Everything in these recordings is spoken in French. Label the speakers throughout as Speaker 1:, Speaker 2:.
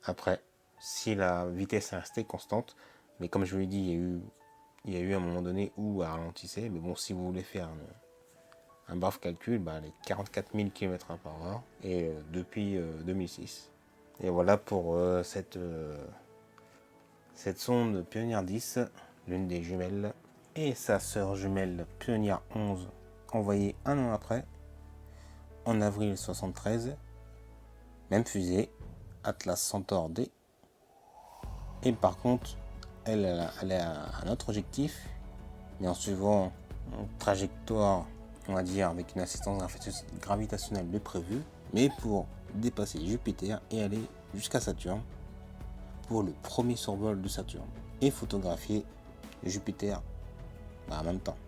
Speaker 1: après, si la vitesse est restée constante, mais comme je vous l'ai dit, il y a eu un moment donné où elle ralentissait, mais bon, si vous voulez faire un bref calcul, elle est 44 000 km/h et depuis 2006. Et voilà pour cette sonde Pioneer 10, l'une des jumelles, et sa sœur jumelle Pioneer 11, envoyée un an après, en avril 73, même fusée, Atlas Centaur D. Et par contre, elle a un autre objectif, mais en suivant une trajectoire, on va dire, avec une assistance gravitationnelle de prévu, mais pour dépasser Jupiter et aller jusqu'à Saturne pour le premier survol de Saturne et photographier Jupiter en même temps,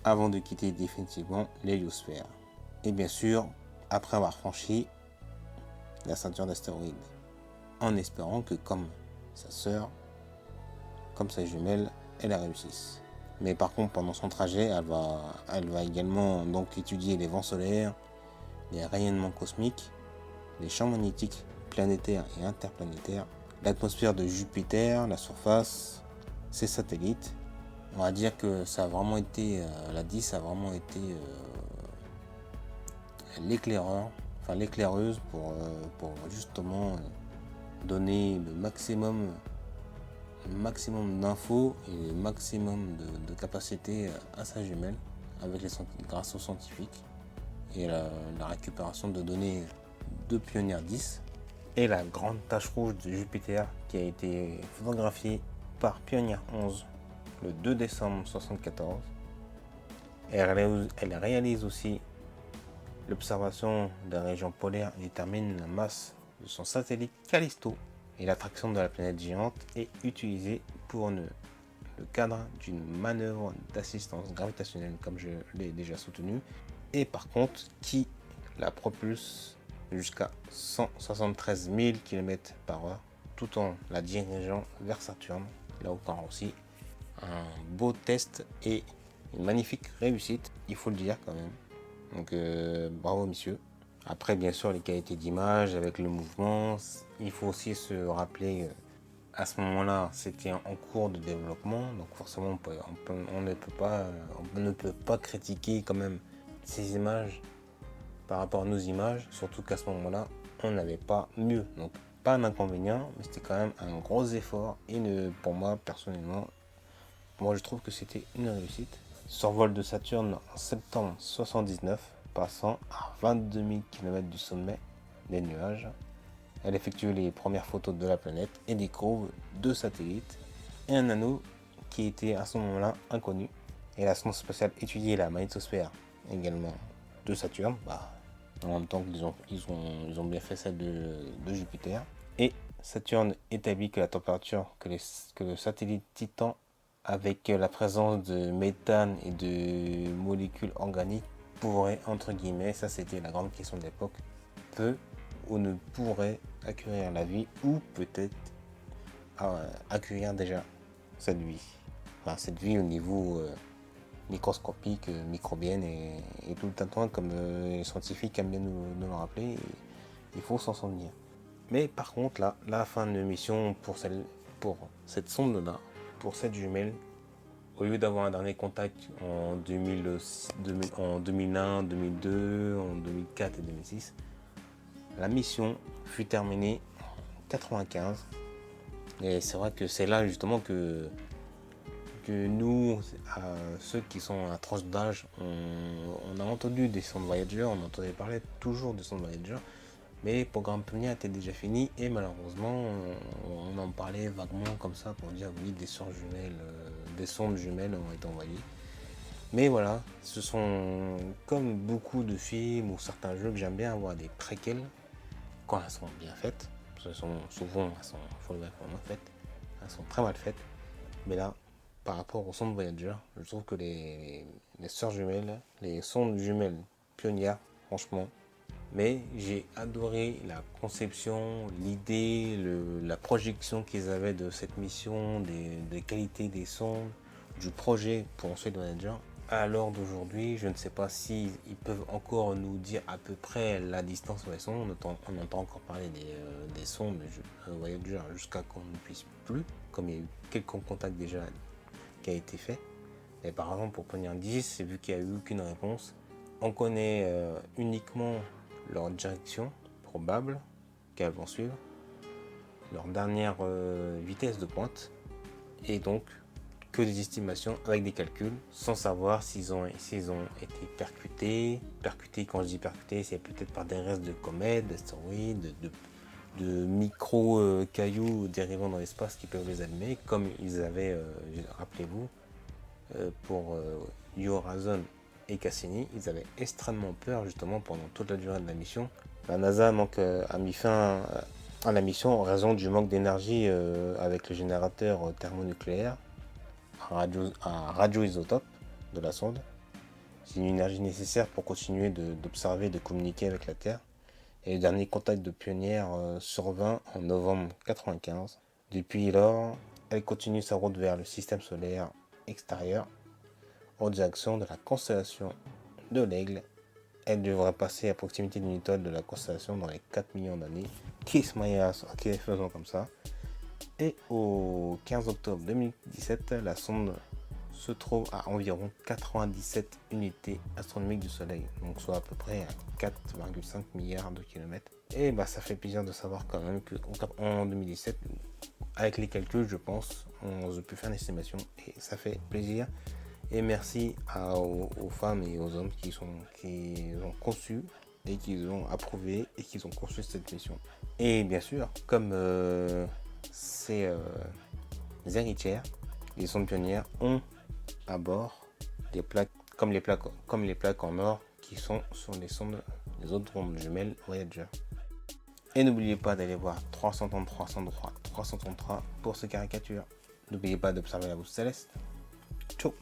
Speaker 1: avant de quitter définitivement l'héliosphère. Et bien sûr, après avoir franchi la ceinture d'astéroïdes, en espérant que comme sa sœur, comme sa jumelle, elle réussisse. Mais par contre, pendant son trajet, elle va également donc étudier les vents solaires, les rayonnements cosmiques, les champs magnétiques planétaires et interplanétaires, l'atmosphère de Jupiter, la surface, ses satellites. On va dire que ça a vraiment été, la 10 a vraiment été l'éclaireuse pour justement donner le maximum d'infos et le maximum de capacité à sa jumelle grâce aux scientifiques et la récupération de données de Pioneer 10 et la grande tache rouge de Jupiter qui a été photographiée par Pioneer 11 le 2 décembre 1974. Elle réalise aussi l'observation des régions polaires et détermine la masse de son satellite Callisto. Et l'attraction de la planète géante est utilisée pour le cadre d'une manœuvre d'assistance gravitationnelle, comme je l'ai déjà soutenu, et par contre qui la propulse jusqu'à 173 000 km/h tout en la dirigeant vers Saturne. Là encore aussi, un beau test et une magnifique réussite, il faut le dire quand même. Donc bravo messieurs. Après bien sûr les qualités d'image avec le mouvement, il faut aussi se rappeler à ce moment-là c'était en cours de développement, donc forcément on ne peut pas critiquer quand même ces images par rapport à nos images, surtout qu'à ce moment-là on n'avait pas mieux, donc pas un inconvénient, mais c'était quand même un gros effort et pour moi personnellement, moi je trouve que c'était une réussite. Survol de Saturne en septembre 1979, passant à 22 000 km du sommet des nuages. Elle effectue les premières photos de la planète et découvre 2 satellites et un anneau qui était à ce moment-là inconnu. Et la sonde spatiale étudie la magnétosphère également de Saturne, en même temps qu'ils ont bien fait celle de Jupiter. Et Saturne établit que la température que le satellite Titan, avec la présence de méthane et de molécules organiques, pourrait, entre guillemets, ça c'était la grande question de l'époque, peut ou ne pourrait accueillir la vie, ou peut-être accueillir déjà cette vie. Enfin, cette vie au niveau microscopique, microbienne et tout le temps, comme les scientifiques aiment bien nous le rappeler, il faut s'en souvenir. Mais par contre, là, la fin de l'émission pour cette sonde-là, pour cette jumelle, au lieu d'avoir un dernier contact en 2001, 2002, en 2004 et 2006, la mission fut terminée en 1995. Et c'est vrai que c'est là justement que nous, ceux qui sont à la tranche d'âge, on a entendu des sondes Voyager, on entendait parler toujours des sondes Voyager, mais le programme Pioneer était déjà fini et malheureusement on en parlait vaguement comme ça pour dire oui, des sondes jumelles ont été envoyées. Mais voilà, ce sont comme beaucoup de films ou certains jeux que j'aime bien avoir des préquels quand elles sont bien faites. Souvent elles sont faites, elles sont très mal faites. Mais là, par rapport aux sondes Voyager, je trouve que les sœurs jumelles, les sondes jumelles pionnières, franchement. Mais j'ai adoré la conception, l'idée, la projection qu'ils avaient de cette mission, des qualités des sondes, du projet pour ensuite Voyager. à l'heure d'aujourd'hui, je ne sais pas si ils peuvent encore nous dire à peu près la distance où elles sont. On entend encore parler des sondes Voyager jusqu'à qu'on ne puisse plus, comme il y a eu quelques contacts déjà qui a été fait. Et par exemple, pour Pioneer 10, vu qu'il n'y a eu aucune réponse, on connaît uniquement leur direction probable qu'elles vont suivre, leur dernière vitesse de pointe, et donc que des estimations avec des calculs, sans savoir s'ils ont été percutés. Percutés, quand je dis percutés, c'est peut-être par des restes de comètes, d'astéroïdes, de micro-cailloux dérivant dans l'espace qui peuvent les allumer, comme ils avaient, rappelez-vous, pour Horizon et Cassini, ils avaient extrêmement peur justement pendant toute la durée de la mission. La NASA a mis fin à la mission en raison du manque d'énergie avec le générateur thermonucléaire à radioisotope de la sonde. C'est une énergie nécessaire pour continuer d'observer et de communiquer avec la Terre. Et le dernier contact de Pioneer survint en novembre 1995. Depuis lors, elle continue sa route vers le système solaire extérieur en direction de la constellation de l'Aigle. Elle devrait passer à proximité d'une étoile de la constellation dans les 4 millions d'années. Kiss my ass, ok, faisons comme ça. Et au 15 octobre 2017, la sonde se trouve à environ 97 unités astronomiques du Soleil, donc soit à peu près à 4,5 milliards de kilomètres. Et bah ça fait plaisir de savoir quand même qu'en 2017, avec les calculs, je pense, on a pu faire une estimation et ça fait plaisir. Et merci aux femmes et aux hommes qui ont conçu et qui ont approuvé et qui ont construit cette mission. Et bien sûr, comme ces héritières, les sondes pionnières ont à bord des plaques comme les plaques en or qui sont sur les autres sondes jumelles Voyager. Et n'oubliez pas d'aller voir 333 pour ce caricature. N'oubliez pas d'observer la bourse céleste. Ciao.